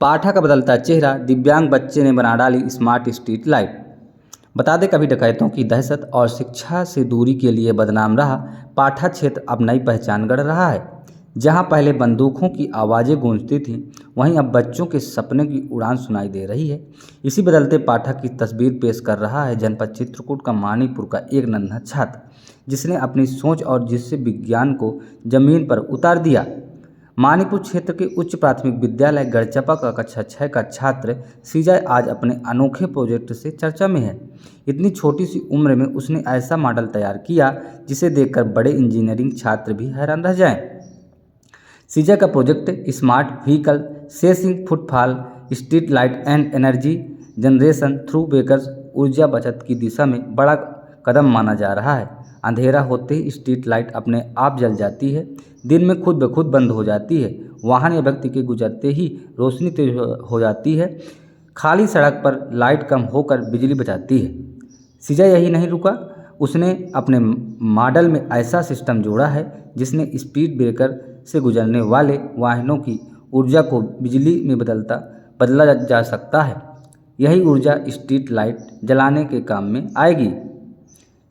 पाठा का बदलता चेहरा, दिव्यांग बच्चे ने बना डाली स्मार्ट स्ट्रीट लाइट। बता दें, कभी डकैतों की दहशत और शिक्षा से दूरी के लिए बदनाम रहा पाठा क्षेत्र अब नई पहचान गढ़ रहा है। जहां पहले बंदूकों की आवाज़ें गूंजती थीं, वहीं अब बच्चों के सपने की उड़ान सुनाई दे रही है। इसी बदलते पाठा की तस्वीर पेश कर रहा है जनपद चित्रकूट का मानीपुर का एक नन्हा छात्र, जिसने अपनी सोच और जिससे विज्ञान को जमीन पर उतार दिया। मानीपुर क्षेत्र के उच्च प्राथमिक विद्यालय गढ़चपा का कक्षा 6 का छात्र सीजय आज अपने अनोखे प्रोजेक्ट से चर्चा में है। इतनी छोटी सी उम्र में उसने ऐसा मॉडल तैयार किया जिसे देखकर बड़े इंजीनियरिंग छात्र भी हैरान रह जाएं। सीजय का project smart vehicle sensing footfall street light and energy generation through breakers ऊर्जा बचत की दिशा में बड़ा कदम माना जा रहा है। अंधेरा होते ही स्ट्रीट लाइट अपने आप जल जाती है, दिन में खुद ब खुद बंद हो जाती है, वाहन या व्यक्ति के गुजरते ही रोशनी तेज हो जाती है, खाली सड़क पर लाइट कम होकर बिजली बचाती है। सीजय यही नहीं रुका, उसने अपने मॉडल में ऐसा सिस्टम जोड़ा है जिसने स्पीड ब्रेकर से गुजरने वाले वाहनों की ऊर्जा को बिजली में बदला जा सकता है। यही ऊर्जा स्ट्रीट लाइट जलाने के काम में आएगी।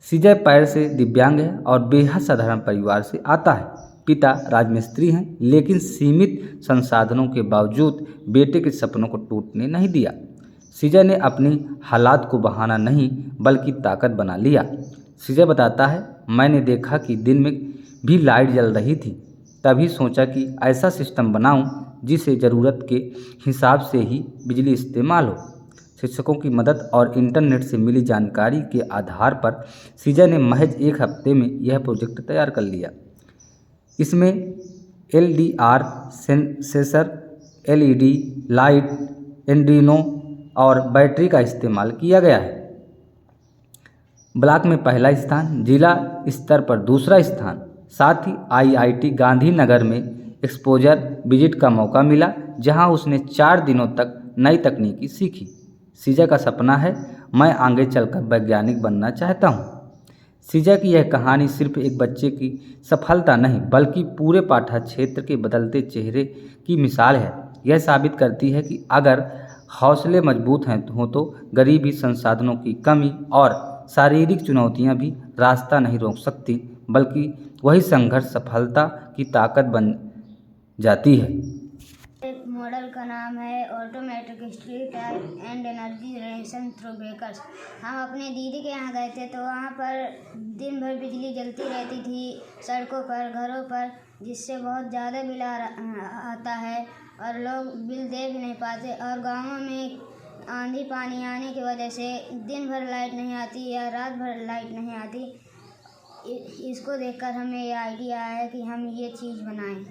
सीजय पैर से दिव्यांग है और बेहद साधारण परिवार से आता है। पिता राजमिस्त्री हैं, लेकिन सीमित संसाधनों के बावजूद बेटे के सपनों को टूटने नहीं दिया। सीजय ने अपनी हालात को बहाना नहीं बल्कि ताकत बना लिया। सीजय बताता है, मैंने देखा कि दिन में भी लाइट जल रही थी, तभी सोचा कि ऐसा सिस्टम बनाऊं जिसे ज़रूरत के हिसाब से ही बिजली इस्तेमाल हो। शिक्षकों की मदद और इंटरनेट से मिली जानकारी के आधार पर सीजय ने महज एक हफ्ते में यह प्रोजेक्ट तैयार कर लिया। इसमें LDR सेंसर, LED लाइट, एंड्रीनो और बैटरी का इस्तेमाल किया गया है। ब्लॉक में पहला स्थान, जिला स्तर पर दूसरा स्थान, साथ ही IIT गांधीनगर में एक्सपोजर विजिट का मौका मिला, जहां उसने 4 दिनों तक नई तकनीकी सीखी। सीजय का सपना है, मैं आगे चलकर वैज्ञानिक बनना चाहता हूं। सीजय की यह कहानी सिर्फ एक बच्चे की सफलता नहीं बल्कि पूरे पाठा क्षेत्र के बदलते चेहरे की मिसाल है। यह साबित करती है कि अगर हौसले मजबूत हैं हो तो गरीबी, संसाधनों की कमी और शारीरिक चुनौतियां भी रास्ता नहीं रोक सकती, बल्कि वही संघर्ष सफलता की ताकत बन जाती है। मॉडल का नाम है automatic street and energy generation through breakers. हम अपने दीदी के यहाँ गए थे तो वहाँ पर दिन भर बिजली जलती रहती थी सड़कों पर, घरों पर, जिससे बहुत ज़्यादा बिल आता है और लोग बिल दे भी नहीं पाते। और गाँवों में आंधी पानी आने की वजह से दिन भर लाइट नहीं आती या रात भर लाइट नहीं आती। इसको देखकर हमें ये आइडिया आया कि हम ये चीज़ बनाएं।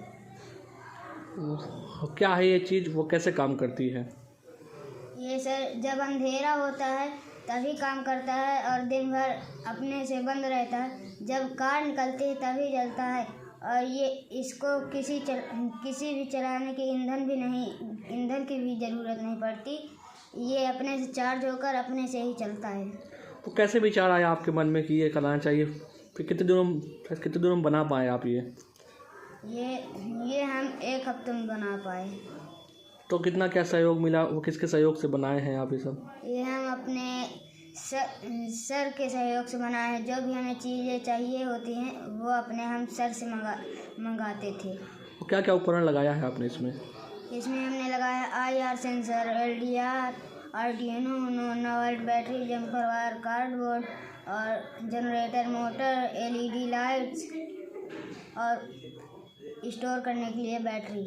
क्या है ये चीज़, वो कैसे काम करती है? ये सर, जब अंधेरा होता है तभी काम करता है और दिन भर अपने से बंद रहता है। जब कार निकलती है तभी जलता है और ये इसको किसी भी चलाने के ईंधन की भी ज़रूरत नहीं पड़ती। ये अपने से चार्ज होकर अपने से ही चलता है। तो कैसे विचार आया आपके मन में कि ये करना चाहिए? फिर कितने दिनों में बना पाए आप ये हम 1 हफ्ते में बना पाए। तो कितना क्या सहयोग मिला, वो किसके सहयोग से बनाए हैं आप ये सब? ये हम अपने सर के सहयोग से बनाए हैं। जो भी हमें चीज़ें चाहिए होती हैं वो हम सर से मंगाते थे। तो क्या क्या उपकरण लगाया है आपने इसमें? इसमें हमने लगाया IR सेंसर, LDR, आर्डिनो उनो, नॉवल्ट बैटरी, जम्पर वायर, कार्डबोर्ड और जनरेटर, मोटर, LED लाइट्स और स्टोर करने के लिए बैटरी।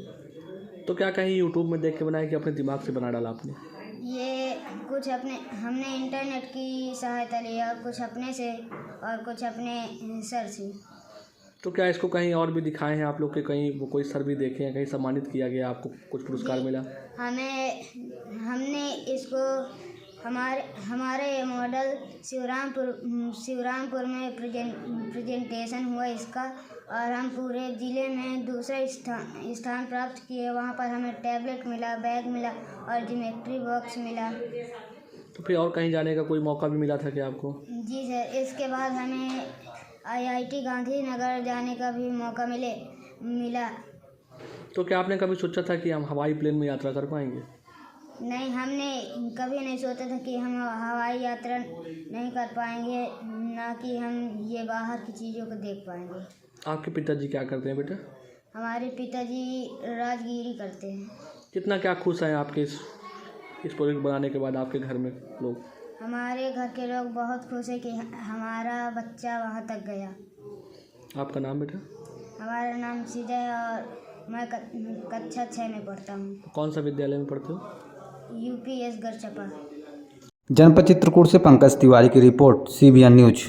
तो क्या कहीं यूट्यूब में देख के बनाया कि अपने दिमाग से बना डाला आपने? ये कुछ हमने इंटरनेट की सहायता ली और कुछ अपने से और कुछ अपने सर से। तो क्या इसको कहीं और भी दिखाए हैं आप लोग के, कहीं वो कोई सर भी देखे हैं, कहीं सम्मानित किया गया, आपको कुछ पुरस्कार मिला? हमने इसको हमारे मॉडल शिवरामपुर में प्रेजेंटेशन हुआ इसका और हम पूरे ज़िले में दूसरा स्थान प्राप्त किए। वहाँ पर हमें टैबलेट मिला, बैग मिला और ज्योमेट्री बॉक्स मिला। तो फिर और कहीं जाने का कोई मौका भी मिला था क्या आपको? जी सर, इसके बाद हमें IIT गांधीनगर जाने का भी मौका मिला। तो क्या आपने कभी सोचा था कि हम हवाई प्लेन में यात्रा कर पाएंगे? नहीं, हमने कभी नहीं सोचा था कि हम हवाई यात्रा नहीं कर पाएंगे, ना कि हम ये बाहर की चीज़ों को देख पाएंगे। आपके पिताजी क्या करते हैं बेटा? हमारे पिताजी राजगिरी करते हैं। कितना क्या खुश हैं आपके इस प्रोजेक्ट बनाने के बाद आपके घर में लोग? हमारे घर के लोग बहुत खुश हैं कि हमारा बच्चा वहाँ तक गया। आपका नाम बेटा? हमारा नाम सीधा है और मैं कक्षा 6 में पढ़ता हूँ। कौन सा विद्यालय में पढ़ते हो? UPS गढ़चपा। जनपद चित्रकूट से पंकज तिवारी की रिपोर्ट, CBN न्यूज।